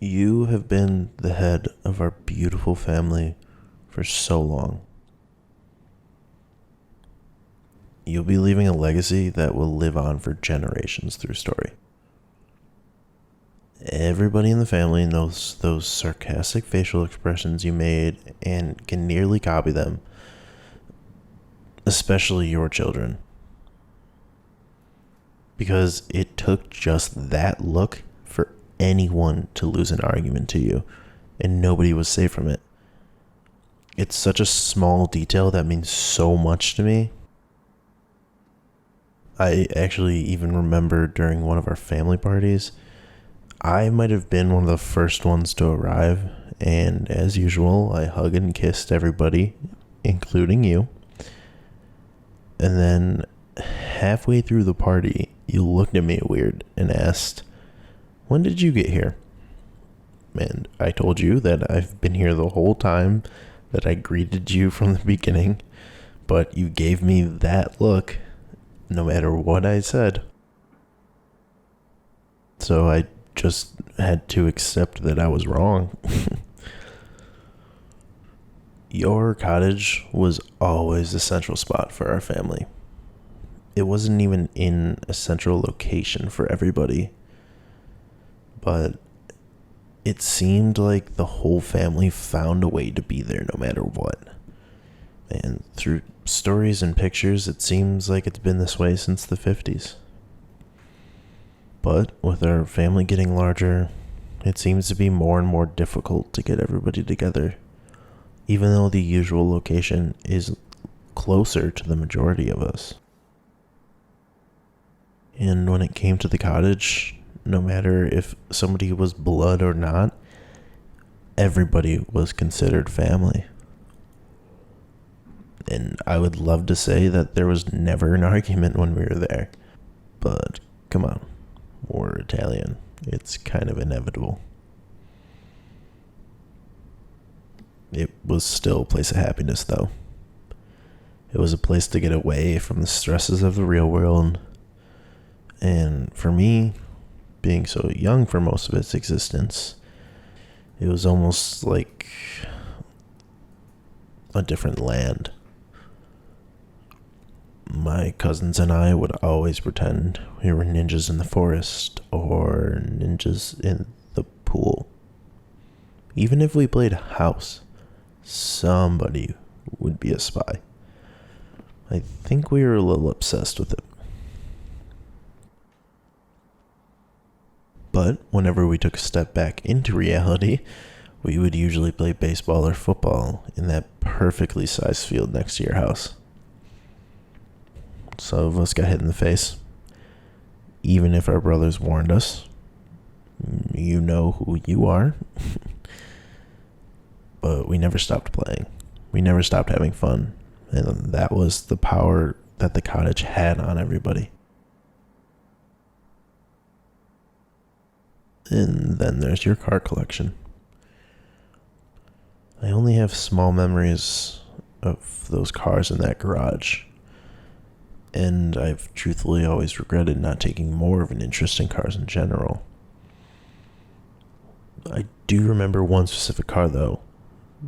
You have been the head of our beautiful family for so long. You'll be leaving a legacy that will live on for generations through story. Everybody in the family knows those sarcastic facial expressions you made and can nearly copy them, especially your children. Because it took just that look for anyone to lose an argument to you, and nobody was safe from it. It's such a small detail that means so much to me. I actually even remember during one of our family parties, I might have been one of the first ones to arrive, and as usual, I hugged and kissed everybody, including you. And then halfway through the party, you looked at me weird and asked, "When did you get here?" And I told you that I've been here the whole time, that I greeted you from the beginning, but you gave me that look no matter what I said. So I just had to accept that I was wrong. Your cottage was always the central spot for our family. It wasn't even in a central location for everybody, but it seemed like the whole family found a way to be there no matter what. And through stories and pictures, it seems like it's been this way since the 50s. But with our family getting larger, it seems to be more and more difficult to get everybody together, even though the usual location is closer to the majority of us. And when it came to the cottage, no matter if somebody was blood or not, everybody was considered family. And I would love to say that there was never an argument when we were there. But come on, we're Italian. It's kind of inevitable. It was still a place of happiness, though. It was a place to get away from the stresses of the real world. And for me, being so young for most of its existence, it was almost like a different land. My cousins and I would always pretend we were ninjas in the forest or ninjas in the pool. Even if we played house, somebody would be a spy. I think we were a little obsessed with it. But whenever we took a step back into reality, we would usually play baseball or football in that perfectly sized field next to your house. Some of us got hit in the face. Even if our brothers warned us, you know who you are. But we never stopped playing. We never stopped having fun. And that was the power that the cottage had on everybody. And then there's your car collection. I only have small memories of those cars in that garage. And I've truthfully always regretted not taking more of an interest in cars in general. I do remember one specific car, though,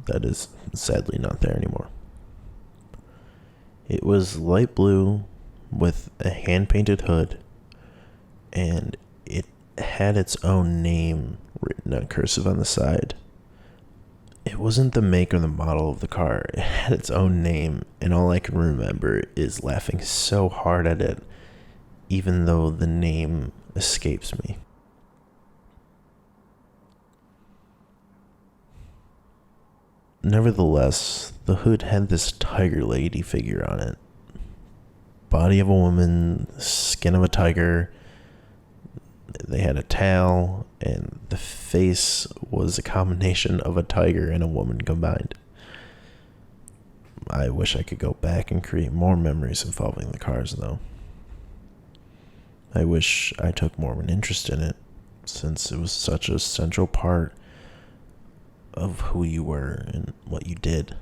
that is sadly not there anymore. It was light blue with a hand-painted hood, and it had its own name written on cursive on the side. It wasn't the make or the model of the car. It had its own name, and all I can remember is laughing so hard at it, even though the name escapes me. Nevertheless, the hood had this tiger lady figure on it. Body of a woman, skin of a tiger. They had a tail, and the face was a combination of a tiger and a woman combined. I wish I could go back and create more memories involving the cars, though. I wish I took more of an interest in it, since it was such a central part of who you were and what you did.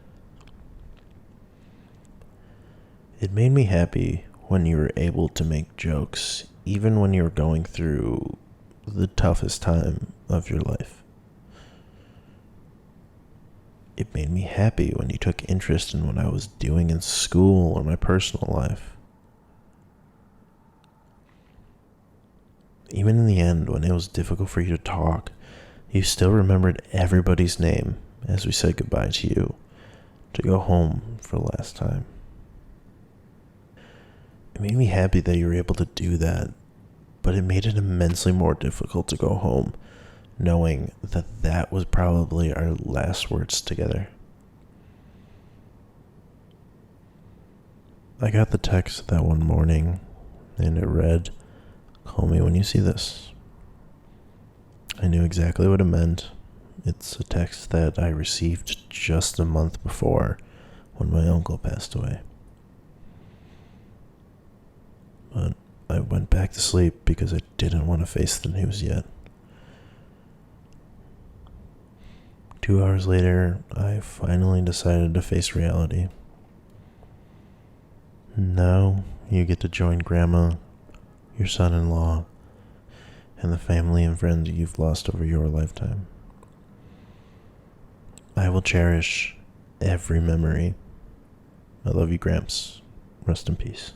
It made me happy when you were able to make jokes, even when you were going through the toughest time of your life. It made me happy when you took interest in what I was doing in school or my personal life. Even in the end, when it was difficult for you to talk, you still remembered everybody's name as we said goodbye to you, to go home for the last time. It made me happy that you were able to do that, but it made it immensely more difficult to go home, knowing that that was probably our last words together. I got the text that one morning, and it read, "Call me when you see this." I knew exactly what it meant. It's a text that I received just a month before when my uncle passed away. But I went back to sleep because I didn't want to face the news yet. 2 hours later, I finally decided to face reality. Now you get to join Grandma, your son-in-law, and the family and friends you've lost over your lifetime. I will cherish every memory. I love you, Gramps. Rest in peace.